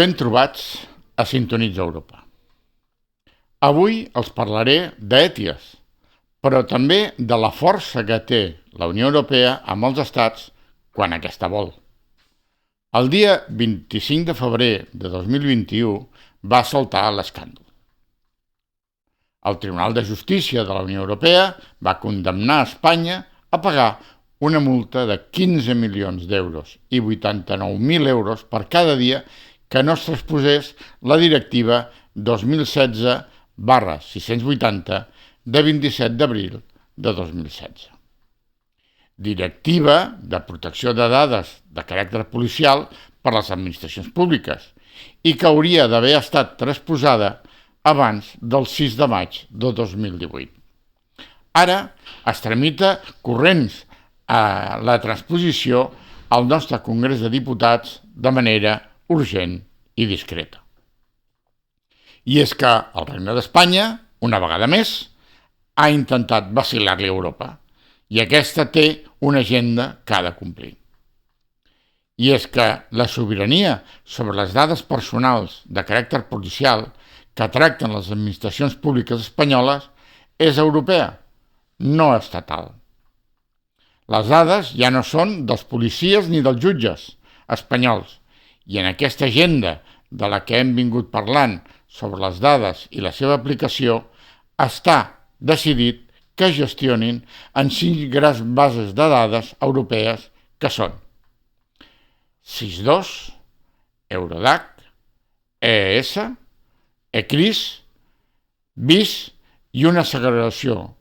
Ben trobats a Sintonitza Europa. Avui els parlaré d'ETIAS, però també de la força que té la Unió Europea amb els estats quan aquesta vol. El dia 25 de febrer de 2021 va saltar l'escàndol. El Tribunal de Justícia de la Unió Europea va condemnar Espanya a pagar una multa de 15 milions d'euros i 89.000 euros per cada dia que no es transposés la directiva 2016/680 de 27 d'abril de 2016. Directiva de protecció de dades de caràcter policial per a les administracions públiques i que hauria d'haver estat transposada abans del 6 de maig de 2018. Ara es tramita corrents a la transposició al nostre Congrés de Diputats de manera urgent i discreta. I és que el Regne d'Espanya, una vegada més, ha intentat vacilar-li a Europa i aquesta té una agenda que ha de complir. I és que la sobirania sobre les dades personals de caràcter policial que tracten les administracions públiques espanyoles és europea, no estatal. Les dades ja no són dels policies ni dels jutges espanyols i en aquesta agenda de la que hem vingut parlant sobre les dades i la seva aplicació està decidit que gestionin en 5 grans bases de dades europees que són SIS2, Eurodac, EES, ECRIS, VIS i una segregació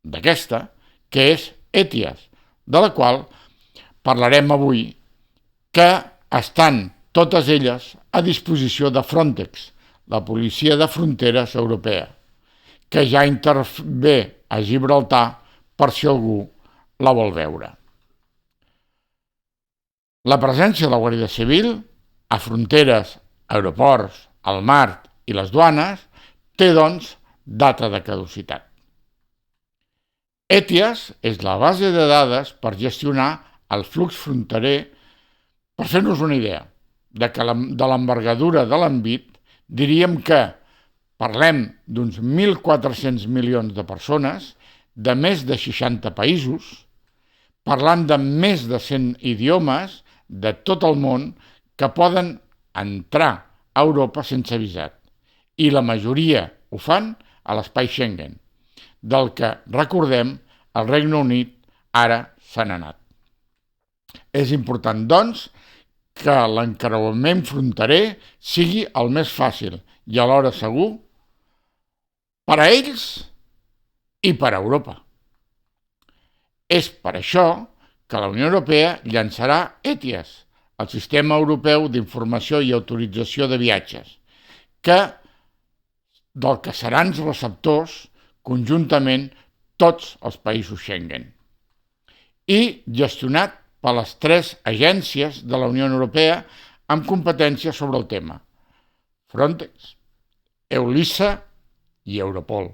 d'aquesta que és ETIAS, de la qual parlarem avui, que estan totes elles a disposició de Frontex, la policia de fronteres europea, que ja intervé a Gibraltar per si algú la vol veure. La presència de la Guàrdia Civil a fronteres, aeroports, al mar i les duanes té, doncs, data de caducitat. ETIAS és la base de dades per gestionar el flux fronterer. Per fer-nos una idea de l'envergadura de l'àmbit, diríem que parlem d'uns 1.400 milions de persones de més de 60 països, parlant de més de 100 idiomes de tot el món que poden entrar a Europa sense visat. I la majoria ho fan a l'espai Schengen, del que, recordem, el Regne Unit ara se n'ha anat. És important, doncs, que l'encreuament fronterer sigui el més fàcil i alhora segur per a ells i per a Europa. És per això que la Unió Europea llançarà ETIAS, el Sistema Europeu d'Informació i Autorització de Viatges, del que seran receptors conjuntament tots els països Schengen i gestionat per les 3 agències de la Unió Europea amb competència sobre el tema: Frontex, EULISA i Europol.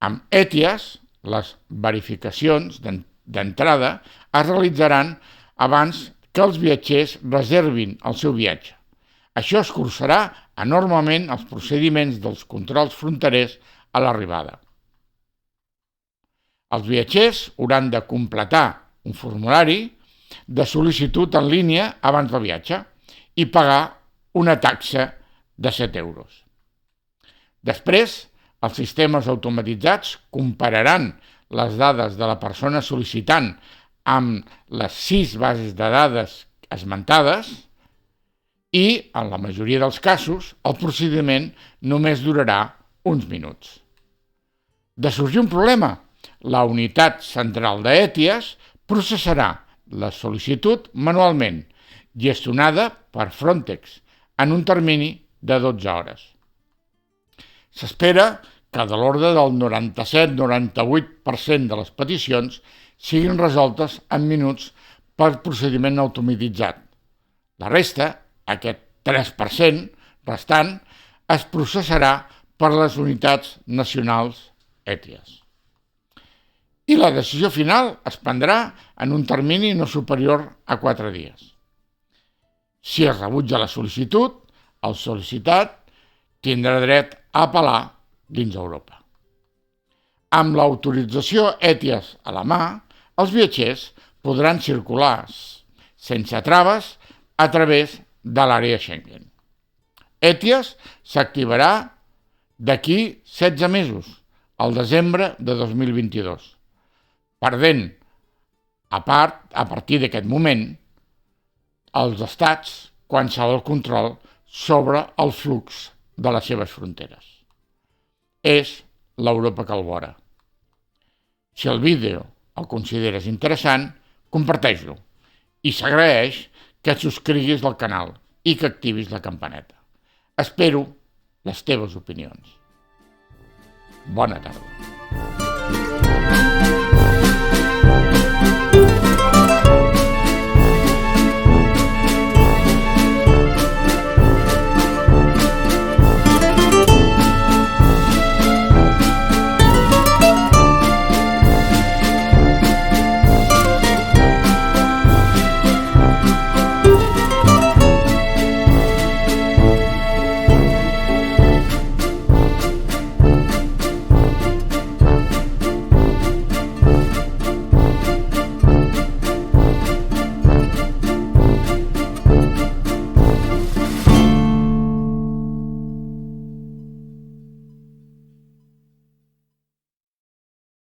Amb ETIAS, les verificacions d'entrada es realitzaran abans que els viatgers reservin el seu viatge. Això escurçarà enormement els procediments dels controls fronterers a l'arribada. Els viatgers hauran de completar un formulari de sol·licitud en línia abans del viatge i pagar una taxa de 7 euros. Després, els sistemes automatitzats compararan les dades de la persona sol·licitant amb les 6 bases de dades esmentades i, en la majoria dels casos, el procediment només durarà uns minuts. De sorgir un problema, la unitat central d'ETIAS processarà la sol·licitud manualment, gestionada per Frontex, en un termini de 12 hores. S'espera que de l'ordre del 97-98% de les peticions siguin resoltes en minuts per procediment automatitzat. La resta, aquest 3% restant, es processarà per les unitats nacionals ETIAS. I la decisió final es prendrà en un termini no superior a 4 dies. Si es rebutja la sol·licitud, el sol·licitat tindrà dret a apel·lar dins Europa. Amb l'autorització ETIAS a la mà, els viatgers podran circular sense traves a través de l'àrea Schengen. ETIAS s'activarà d'aquí 16 mesos, al desembre de 2022, perdent, a partir d'aquest moment, els estats qualsevol control sobre el flux de les seves fronteres. És l'Europa que el vora. Si el vídeo el consideres interessant, comparteix-lo i s'agraeix que et subscriguis al canal i que activis la campaneta. Espero les teves opinions. Bona tarda.